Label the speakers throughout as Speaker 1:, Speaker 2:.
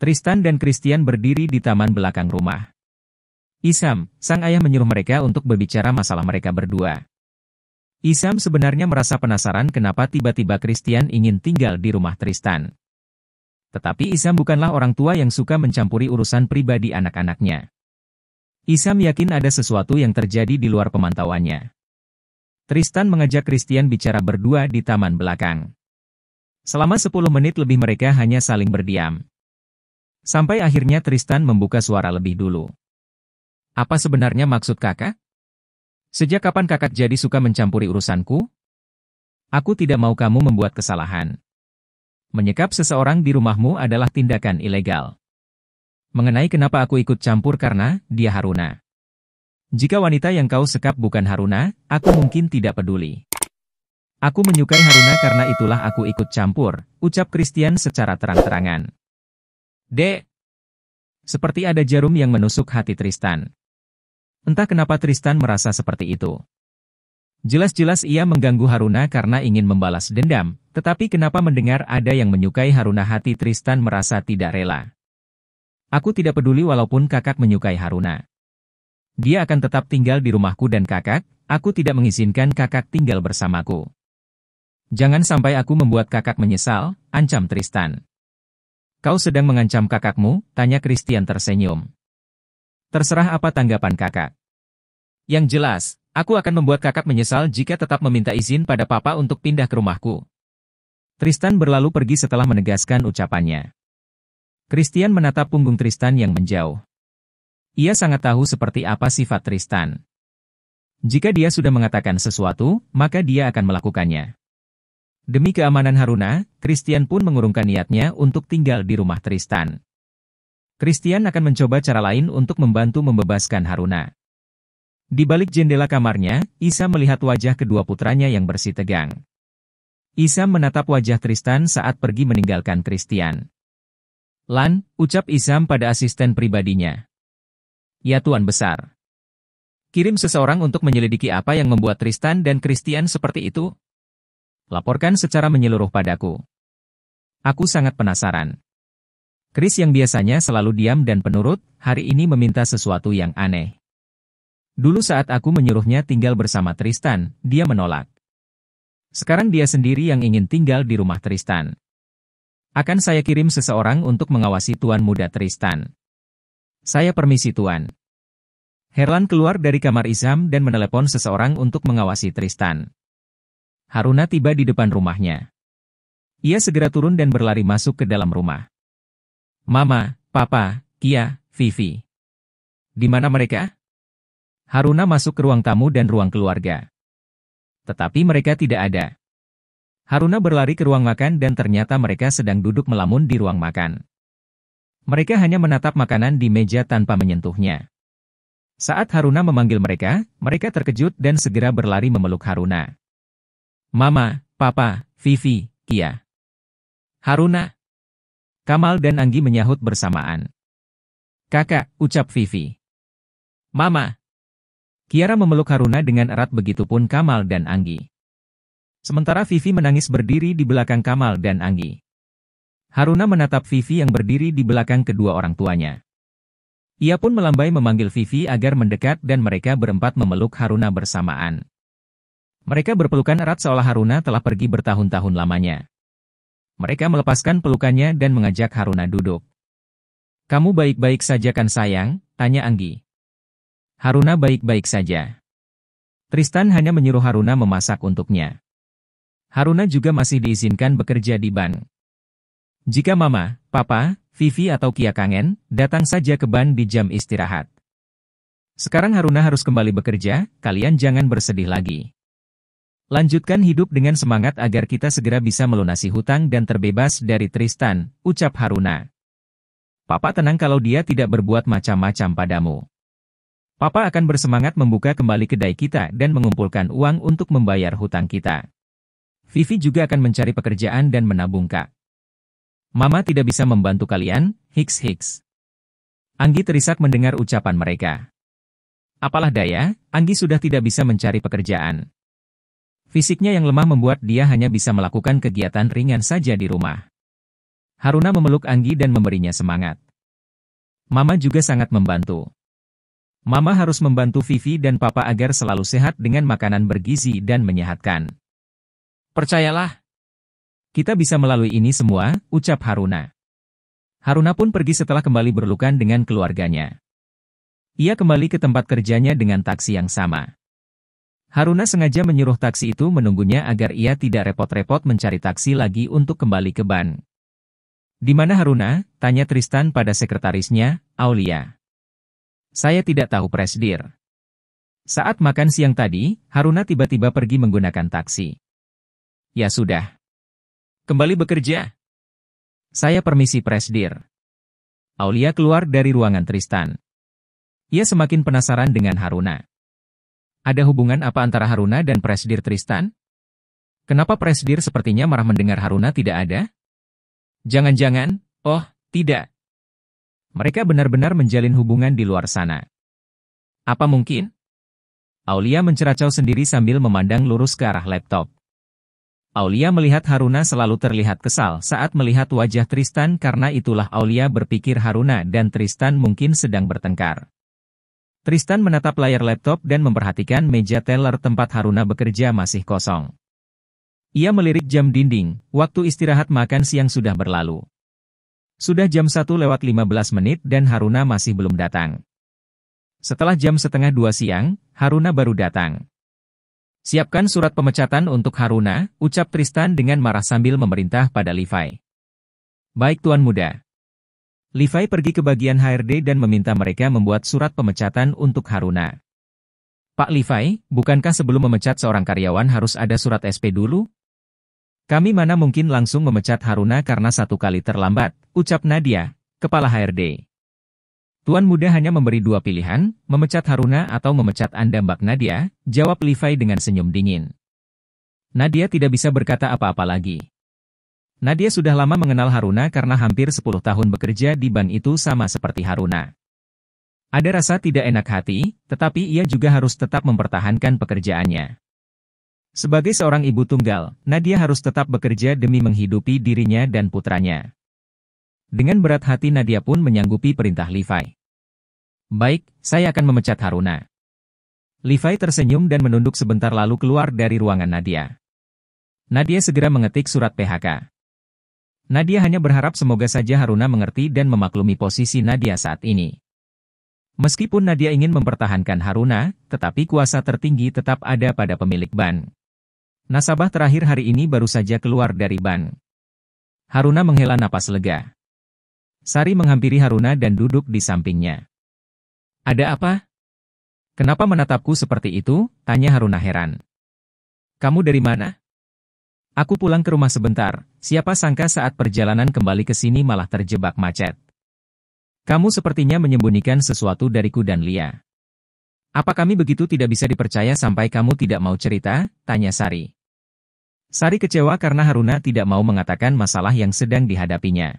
Speaker 1: Tristan dan Christian berdiri di taman belakang rumah. Isam, sang ayah menyuruh mereka untuk berbicara masalah mereka berdua. Isam sebenarnya merasa penasaran kenapa tiba-tiba Christian ingin tinggal di rumah Tristan. Tetapi Isam bukanlah orang tua yang suka mencampuri urusan pribadi anak-anaknya. Isam yakin ada sesuatu yang terjadi di luar pemantauannya. Tristan mengajak Christian bicara berdua di taman belakang. Selama 10 menit lebih mereka hanya saling berdiam. Sampai akhirnya Tristan membuka suara lebih dulu. Apa sebenarnya maksud kakak? Sejak kapan kakak jadi suka mencampuri urusanku? Aku tidak mau kamu membuat kesalahan. Menyekap seseorang di rumahmu adalah tindakan ilegal. Mengenai kenapa aku ikut campur karena dia Haruna. Jika wanita yang kau sekap bukan Haruna, aku mungkin tidak peduli. Aku menyukai Haruna karena itulah aku ikut campur, ucap Christian secara terang-terangan. Dek. Seperti ada jarum yang menusuk hati Tristan. Entah kenapa Tristan merasa seperti itu. Jelas-jelas ia mengganggu Haruna karena ingin membalas dendam, tetapi kenapa mendengar ada yang menyukai Haruna hati Tristan merasa tidak rela. Aku tidak peduli walaupun kakak menyukai Haruna. Dia akan tetap tinggal di rumahku dan kakak, aku tidak mengizinkan kakak tinggal bersamaku. Jangan sampai aku membuat kakak menyesal, ancam Tristan. Kau sedang mengancam kakakmu, tanya Christian tersenyum. Terserah apa tanggapan kakak. Yang jelas, aku akan membuat kakak menyesal jika tetap meminta izin pada papa untuk pindah ke rumahku. Tristan berlalu pergi setelah menegaskan ucapannya. Christian menatap punggung Tristan yang menjauh. Ia sangat tahu seperti apa sifat Tristan. Jika dia sudah mengatakan sesuatu, maka dia akan melakukannya. Demi keamanan Haruna, Christian pun mengurungkan niatnya untuk tinggal di rumah Tristan. Christian akan mencoba cara lain untuk membantu membebaskan Haruna. Di balik jendela kamarnya, Isam melihat wajah kedua putranya yang bersih tegang. Isam menatap wajah Tristan saat pergi meninggalkan Christian. Lan, ucap Isam pada asisten pribadinya. Ya Tuan Besar. Kirim seseorang untuk menyelidiki apa yang membuat Tristan dan Christian seperti itu. Laporkan secara menyeluruh padaku. Aku sangat penasaran. Chris yang biasanya selalu diam dan penurut, hari ini meminta sesuatu yang aneh. Dulu saat aku menyuruhnya tinggal bersama Tristan, dia menolak. Sekarang dia sendiri yang ingin tinggal di rumah Tristan. Akan saya kirim seseorang untuk mengawasi Tuan Muda Tristan. Saya permisi Tuan. Herlan keluar dari kamar Isam dan menelepon seseorang untuk mengawasi Tristan. Haruna tiba di depan rumahnya. Ia segera turun dan berlari masuk ke dalam rumah. Mama, Papa, Kia, Vivi. Di mana mereka? Haruna masuk ke ruang tamu dan ruang keluarga. Tetapi mereka tidak ada. Haruna berlari ke ruang makan dan ternyata mereka sedang duduk melamun di ruang makan. Mereka hanya menatap makanan di meja tanpa menyentuhnya. Saat Haruna memanggil mereka, mereka terkejut dan segera berlari memeluk Haruna. Mama, Papa, Vivi, Kia. Haruna. Kamal dan Anggi menyahut bersamaan. Kakak, ucap Vivi. Mama. Kiara memeluk Haruna dengan erat begitupun Kamal dan Anggi. Sementara Vivi menangis berdiri di belakang Kamal dan Anggi. Haruna menatap Vivi yang berdiri di belakang kedua orang tuanya. Ia pun melambai memanggil Vivi agar mendekat dan mereka berempat memeluk Haruna bersamaan. Mereka berpelukan erat seolah Haruna telah pergi bertahun-tahun lamanya. Mereka melepaskan pelukannya dan mengajak Haruna duduk. Kamu baik-baik saja kan sayang? Tanya Anggi. Haruna baik-baik saja. Tristan hanya menyuruh Haruna memasak untuknya. Haruna juga masih diizinkan bekerja di bank. Jika Mama, Papa, Vivi atau Kia kangen, datang saja ke bank di jam istirahat. Sekarang Haruna harus kembali bekerja, kalian jangan bersedih lagi. Lanjutkan hidup dengan semangat agar kita segera bisa melunasi hutang dan terbebas dari Tristan, ucap Haruna. Papa tenang kalau dia tidak berbuat macam-macam padamu. Papa akan bersemangat membuka kembali kedai kita dan mengumpulkan uang untuk membayar hutang kita. Vivi juga akan mencari pekerjaan dan menabung Kak. Mama tidak bisa membantu kalian, hiks. Anggi terisak mendengar ucapan mereka. Apalah daya, Anggi sudah tidak bisa mencari pekerjaan. Fisiknya yang lemah membuat dia hanya bisa melakukan kegiatan ringan saja di rumah. Haruna memeluk Anggi dan memberinya semangat. Mama juga sangat membantu. Mama harus membantu Vivi dan Papa agar selalu sehat dengan makanan bergizi dan menyehatkan. Percayalah, kita bisa melalui ini semua, ucap Haruna. Haruna pun pergi setelah kembali berpelukan dengan keluarganya. Ia kembali ke tempat kerjanya dengan taksi yang sama. Haruna sengaja menyuruh taksi itu menunggunya agar ia tidak repot-repot mencari taksi lagi untuk kembali ke Ban. "Di mana Haruna?" tanya Tristan pada sekretarisnya, Aulia. "Saya tidak tahu, Presdir." Saat makan siang tadi, Haruna tiba-tiba pergi menggunakan taksi. "Ya sudah. Kembali bekerja." "Saya permisi, Presdir." Aulia keluar dari ruangan Tristan. Ia semakin penasaran dengan Haruna. Ada hubungan apa antara Haruna dan Presdir Tristan? Kenapa Presdir sepertinya marah mendengar Haruna tidak ada? Jangan-jangan, oh, tidak. Mereka benar-benar menjalin hubungan di luar sana. Apa mungkin? Aulia menceracau sendiri sambil memandang lurus ke arah laptop. Aulia melihat Haruna selalu terlihat kesal saat melihat wajah Tristan karena itulah Aulia berpikir Haruna dan Tristan mungkin sedang bertengkar. Tristan menatap layar laptop dan memperhatikan meja teller tempat Haruna bekerja masih kosong. Ia melirik jam dinding, waktu istirahat makan siang sudah berlalu. Sudah jam 1:15 dan Haruna masih belum datang. Setelah jam 1:30 siang, Haruna baru datang. "Siapkan surat pemecatan untuk Haruna," ucap Tristan dengan marah sambil memerintah pada Levi. "Baik Tuan Muda." Levi pergi ke bagian HRD dan meminta mereka membuat surat pemecatan untuk Haruna. "Pak Levi, bukankah sebelum memecat seorang karyawan harus ada surat SP dulu? Kami mana mungkin langsung memecat Haruna karena satu kali terlambat," ucap Nadia, kepala HRD. "Tuan Muda hanya memberi dua pilihan, memecat Haruna atau memecat Anda Mbak Nadia," jawab Levi dengan senyum dingin. Nadia tidak bisa berkata apa-apa lagi. Nadia sudah lama mengenal Haruna karena hampir 10 tahun bekerja di bank itu sama seperti Haruna. Ada rasa tidak enak hati, tetapi ia juga harus tetap mempertahankan pekerjaannya. Sebagai seorang ibu tunggal, Nadia harus tetap bekerja demi menghidupi dirinya dan putranya. Dengan berat hati Nadia pun menyanggupi perintah Levi. "Baik, saya akan memecat Haruna." Levi tersenyum dan menunduk sebentar lalu keluar dari ruangan Nadia. Nadia segera mengetik surat PHK. Nadia hanya berharap semoga saja Haruna mengerti dan memaklumi posisi Nadia saat ini. Meskipun Nadia ingin mempertahankan Haruna, tetapi kuasa tertinggi tetap ada pada pemilik bank. Nasabah terakhir hari ini baru saja keluar dari bank. Haruna menghela napas lega. Sari menghampiri Haruna dan duduk di sampingnya. "Ada apa? Kenapa menatapku seperti itu?" tanya Haruna heran. "Kamu dari mana?" "Aku pulang ke rumah sebentar, siapa sangka saat perjalanan kembali ke sini malah terjebak macet." "Kamu sepertinya menyembunyikan sesuatu dariku dan Lia." "Apa kami begitu tidak bisa dipercaya sampai kamu tidak mau cerita?" tanya Sari. Sari kecewa karena Haruna tidak mau mengatakan masalah yang sedang dihadapinya.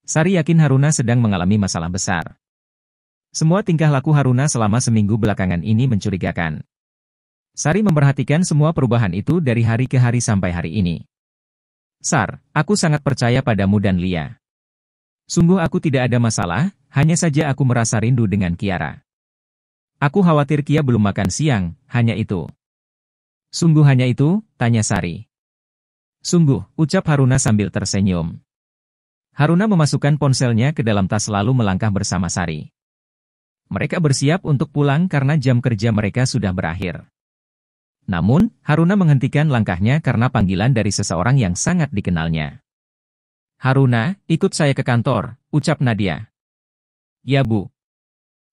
Speaker 1: Sari yakin Haruna sedang mengalami masalah besar. Semua tingkah laku Haruna selama seminggu belakangan ini mencurigakan. Sari memperhatikan semua perubahan itu dari hari ke hari sampai hari ini. "Sar, aku sangat percaya padamu dan Lia. Sungguh aku tidak ada masalah, hanya saja aku merasa rindu dengan Kiara. Aku khawatir Kia belum makan siang, hanya itu." "Sungguh hanya itu?" tanya Sari. "Sungguh," ucap Haruna sambil tersenyum. Haruna memasukkan ponselnya ke dalam tas lalu melangkah bersama Sari. Mereka bersiap untuk pulang karena jam kerja mereka sudah berakhir. Namun, Haruna menghentikan langkahnya karena panggilan dari seseorang yang sangat dikenalnya. "Haruna, ikut saya ke kantor," ucap Nadia. "Ya Bu."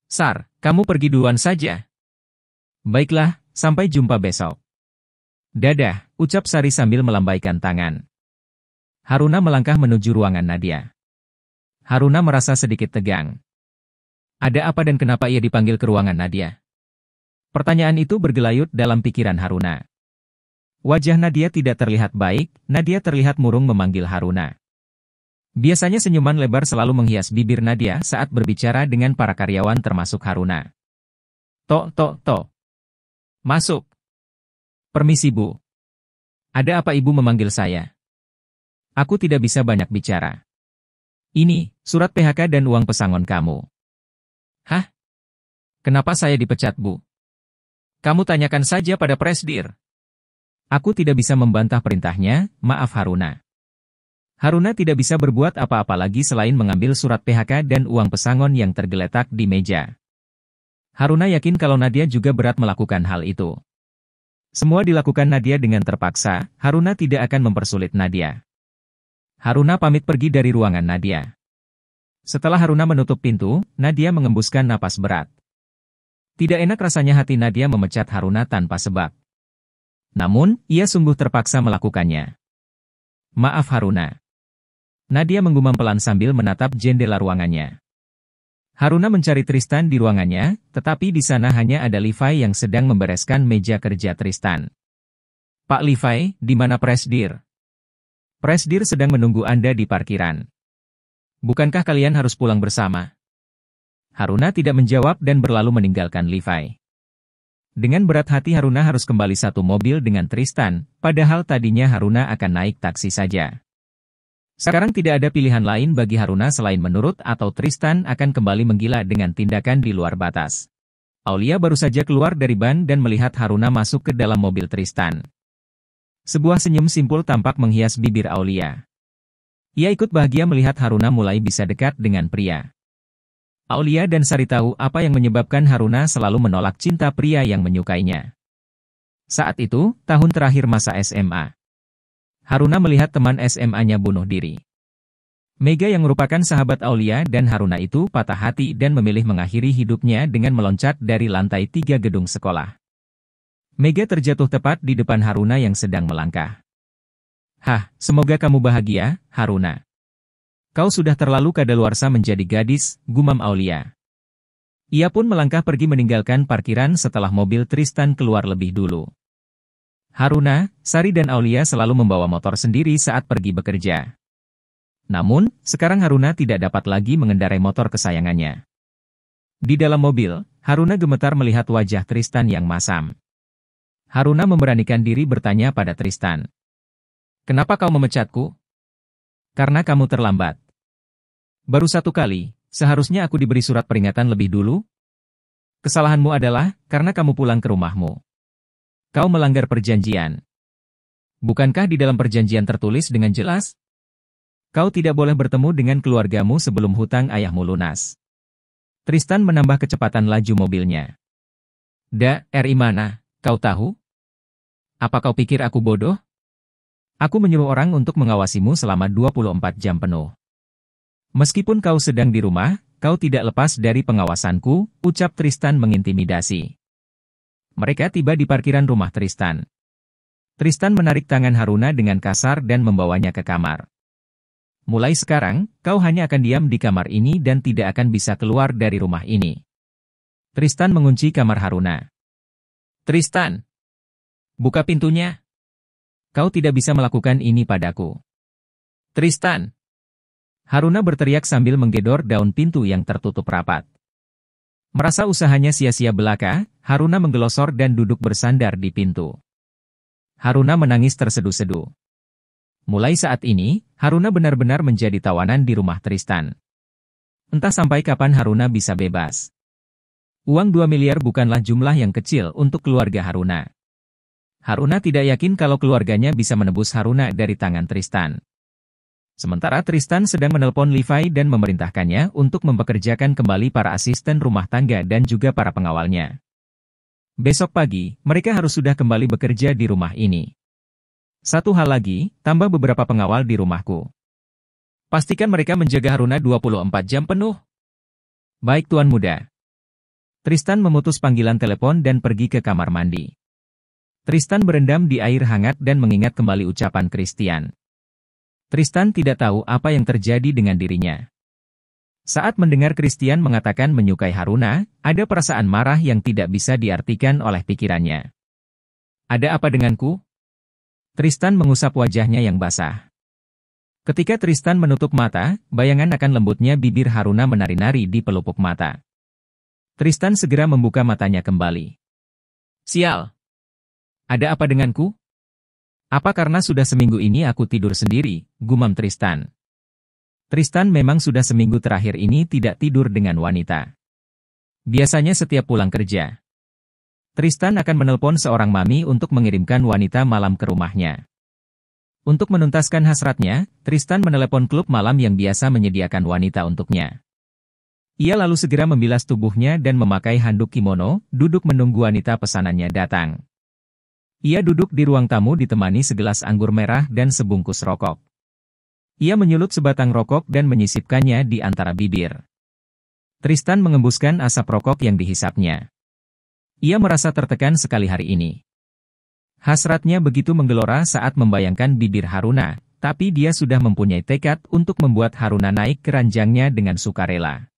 Speaker 1: "Sar, kamu pergi duluan saja." "Baiklah, sampai jumpa besok." "Dadah," ucap Sari sambil melambaikan tangan. Haruna melangkah menuju ruangan Nadia. Haruna merasa sedikit tegang. Ada apa dan kenapa ia dipanggil ke ruangan Nadia? Pertanyaan itu bergelayut dalam pikiran Haruna. Wajah Nadia tidak terlihat baik, Nadia terlihat murung memanggil Haruna. Biasanya senyuman lebar selalu menghias bibir Nadia saat berbicara dengan para karyawan termasuk Haruna. "Tok, tok, tok. Masuk." "Permisi Bu. Ada apa Ibu memanggil saya?" "Aku tidak bisa banyak bicara. Ini, surat PHK dan uang pesangon kamu. Hah? Kenapa saya dipecat, Bu? Kamu tanyakan saja pada Presdir. Aku tidak bisa membantah perintahnya, maaf Haruna. Haruna tidak bisa berbuat apa-apa lagi selain mengambil surat PHK dan uang pesangon yang tergeletak di meja. Haruna yakin kalau Nadia juga berat melakukan hal itu. Semua dilakukan Nadia dengan terpaksa, Haruna tidak akan mempersulit Nadia. Haruna pamit pergi dari ruangan Nadia. Setelah Haruna menutup pintu, Nadia mengembuskan napas berat. Tidak enak rasanya hati Nadia memecat Haruna tanpa sebab. Namun, ia sungguh terpaksa melakukannya. Maaf Haruna. Nadia menggumam pelan sambil menatap jendela ruangannya. Haruna mencari Tristan di ruangannya, tetapi di sana hanya ada Levi yang sedang membereskan meja kerja Tristan. Pak Levi, di mana Presdir? Presdir sedang menunggu Anda di parkiran. Bukankah kalian harus pulang bersama? Haruna tidak menjawab dan berlalu meninggalkan Levi. Dengan berat hati Haruna harus kembali satu mobil dengan Tristan, padahal tadinya Haruna akan naik taksi saja. Sekarang tidak ada pilihan lain bagi Haruna selain menurut atau Tristan akan kembali menggila dengan tindakan di luar batas. Aulia baru saja keluar dari ban dan melihat Haruna masuk ke dalam mobil Tristan. Sebuah senyum simpul tampak menghias bibir Aulia. Ia ikut bahagia melihat Haruna mulai bisa dekat dengan pria. Aulia dan Sari tahu apa yang menyebabkan Haruna selalu menolak cinta pria yang menyukainya. Saat itu, tahun terakhir masa SMA. Haruna melihat teman SMA-nya bunuh diri. Mega yang merupakan sahabat Aulia dan Haruna itu patah hati dan memilih mengakhiri hidupnya dengan meloncat dari lantai 3 gedung sekolah. Mega terjatuh tepat di depan Haruna yang sedang melangkah. Hah, semoga kamu bahagia, Haruna. Kau sudah terlalu kadaluarsa menjadi gadis, gumam Aulia. Ia pun melangkah pergi meninggalkan parkiran setelah mobil Tristan keluar lebih dulu. Haruna, Sari dan Aulia selalu membawa motor sendiri saat pergi bekerja. Namun, sekarang Haruna tidak dapat lagi mengendarai motor kesayangannya. Di dalam mobil, Haruna gemetar melihat wajah Tristan yang masam. Haruna memberanikan diri bertanya pada Tristan. Kenapa kau memecatku? Karena kamu terlambat. Baru satu kali, seharusnya aku diberi surat peringatan lebih dulu. Kesalahanmu adalah karena kamu pulang ke rumahmu. Kau melanggar perjanjian. Bukankah di dalam perjanjian tertulis dengan jelas? Kau tidak boleh bertemu dengan keluargamu sebelum hutang ayahmu lunas. Tristan menambah kecepatan laju mobilnya. RI mana, kau tahu? Apa kau pikir aku bodoh? Aku menyuruh orang untuk mengawasimu selama 24 jam penuh. Meskipun kau sedang di rumah, kau tidak lepas dari pengawasanku, ucap Tristan mengintimidasi. Mereka tiba di parkiran rumah Tristan. Tristan menarik tangan Haruna dengan kasar dan membawanya ke kamar. Mulai sekarang, kau hanya akan diam di kamar ini dan tidak akan bisa keluar dari rumah ini. Tristan mengunci kamar Haruna. Tristan! Buka pintunya. Kau tidak bisa melakukan ini padaku. Tristan! Haruna berteriak sambil menggedor daun pintu yang tertutup rapat. Merasa usahanya sia-sia belaka, Haruna menggelosor dan duduk bersandar di pintu. Haruna menangis terseduh-seduh. Mulai saat ini, Haruna benar-benar menjadi tawanan di rumah Tristan. Entah sampai kapan Haruna bisa bebas. Uang 2 miliar bukanlah jumlah yang kecil untuk keluarga Haruna. Haruna tidak yakin kalau keluarganya bisa menebus Haruna dari tangan Tristan. Sementara Tristan sedang menelpon Levi dan memerintahkannya untuk mempekerjakan kembali para asisten rumah tangga dan juga para pengawalnya. Besok pagi, mereka harus sudah kembali bekerja di rumah ini. Satu hal lagi, tambah beberapa pengawal di rumahku. Pastikan mereka menjaga Haruna 24 jam penuh. Baik Tuan Muda. Tristan memutus panggilan telepon dan pergi ke kamar mandi. Tristan berendam di air hangat dan mengingat kembali ucapan Christian. Tristan tidak tahu apa yang terjadi dengan dirinya. Saat mendengar Christian mengatakan menyukai Haruna, ada perasaan marah yang tidak bisa diartikan oleh pikirannya. Ada apa denganku? Tristan mengusap wajahnya yang basah. Ketika Tristan menutup mata, bayangan akan lembutnya bibir Haruna menari-nari di pelupuk mata. Tristan segera membuka matanya kembali. Sial! Ada apa denganku? Apa karena sudah seminggu ini aku tidur sendiri, gumam Tristan. Tristan memang sudah seminggu terakhir ini tidak tidur dengan wanita. Biasanya setiap pulang kerja, Tristan akan menelpon seorang mami untuk mengirimkan wanita malam ke rumahnya. Untuk menuntaskan hasratnya, Tristan menelepon klub malam yang biasa menyediakan wanita untuknya. Ia lalu segera membilas tubuhnya dan memakai handuk kimono, duduk menunggu wanita pesanannya datang. Ia duduk di ruang tamu ditemani segelas anggur merah dan sebungkus rokok. Ia menyulut sebatang rokok dan menyisipkannya di antara bibir. Tristan mengembuskan asap rokok yang dihisapnya. Ia merasa tertekan sekali hari ini. Hasratnya begitu menggelora saat membayangkan bibir Haruna, tapi dia sudah mempunyai tekad untuk membuat Haruna naik ke ranjangnya dengan sukarela.